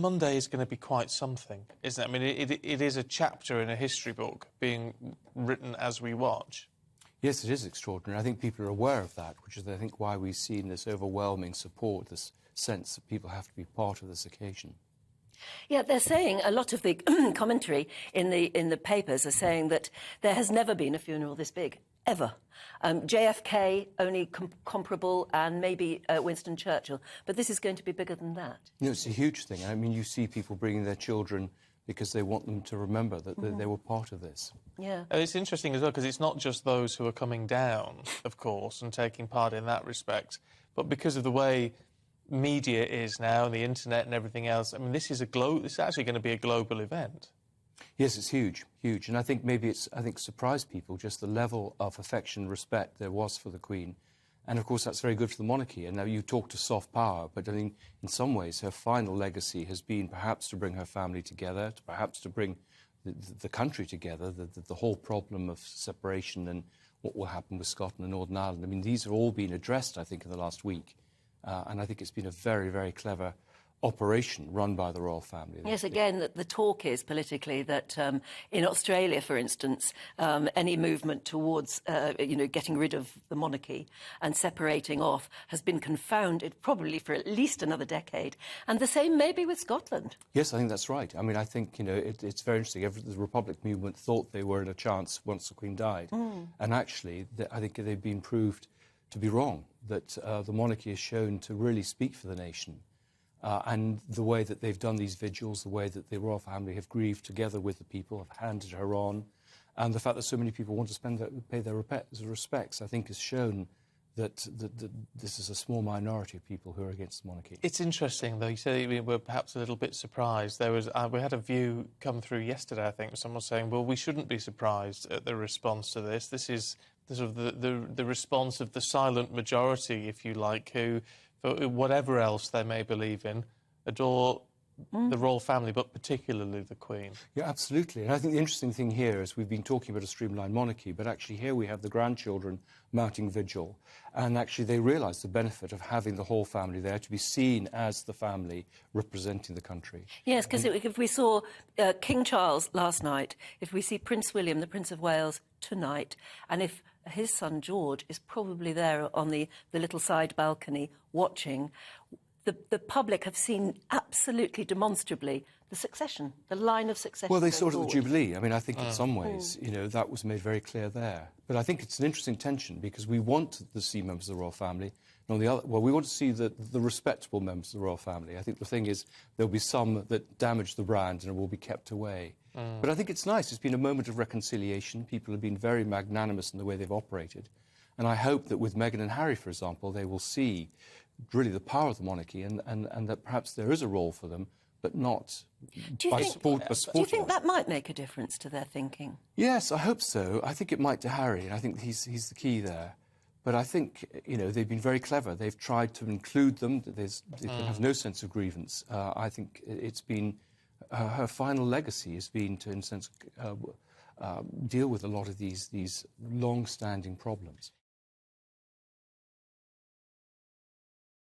Monday is going to be quite something, isn't it? I mean, it is a chapter in a history book being written as we watch. Yes, it is extraordinary. I think people are aware of that, which is, I think, why we've seen this overwhelming support, this sense that people have to be part of this occasion. Yeah, they're saying, a lot of the commentary in the papers are saying that there has never been a funeral this big, ever. JFK, only comparable, and maybe Winston Churchill. But this is going to be bigger than that. No, it's a huge thing. I mean, you see people bringing their children because they want them to remember that they were part of this. Yeah. And it's interesting as well, because it's not just those who are coming down, of course, and taking part in that respect, but because of the way media is now, and the internet and everything else. I mean, this is actually going to be a global event. Yes, it's huge, huge. And I think maybe surprised people just the level of affection and respect there was for the Queen. And, of course, that's very good for the monarchy. And now you talk to soft power, but I mean, in some ways, her final legacy has been perhaps to bring her family together, perhaps to bring the country together, the whole problem of separation and what will happen with Scotland and Northern Ireland. I mean, these have all been addressed, I think, in the last week. And I think it's been a very, very clever operation run by the royal family. Yes, again, the talk is politically that in Australia, for instance, any movement towards, getting rid of the monarchy and separating off has been confounded probably for at least another decade. And the same maybe with Scotland. Yes, I think that's right. I mean, I think, it's very interesting. The Republic movement thought they were in a chance once the Queen died. And actually, I think they've been proved to be wrong, that the monarchy has shown to really speak for the nation. And the way that they've done these vigils, the way that the royal family have grieved together with the people, have handed her on, and the fact that so many people want to pay their respects, I think has shown that this is a small minority of people who are against the monarchy. It's interesting, though. You said we were perhaps a little bit surprised. We had a view come through yesterday, I think, someone saying, well, we shouldn't be surprised at the response to this. This is sort of the response of the silent majority, if you like, who, for whatever else they may believe in, adore the royal family, but particularly the Queen. Yeah, absolutely. And I think the interesting thing here is we've been talking about a streamlined monarchy, but actually here we have the grandchildren mounting vigil, and actually they realise the benefit of having the whole family there to be seen as the family representing the country. Yes, because if we saw King Charles last night, if we see Prince William, the Prince of Wales, tonight, and if his son George is probably there on the little side balcony watching, the public have seen absolutely demonstrably the succession, the line of succession. Well, they saw it at the Jubilee. I mean, I think in some ways, that was made very clear there. But I think it's an interesting tension because we want to see members of the royal family. And on the other, we want to see the respectable members of the royal family. I think the thing is there'll be some that damage the brand and will be kept away. But I think it's nice. It's been a moment of reconciliation. People have been very magnanimous in the way they've operated. And I hope that with Meghan and Harry, for example, they will see really the power of the monarchy and that perhaps there is a role for them, but not by sport. Do you think that might make a difference to their thinking? Yes, I hope so. I think it might to Harry, and I think he's the key there. But I think, they've been very clever. They've tried to include them. They have no sense of grievance. I think it's been... her final legacy has been to, in a sense, deal with a lot of these long-standing problems.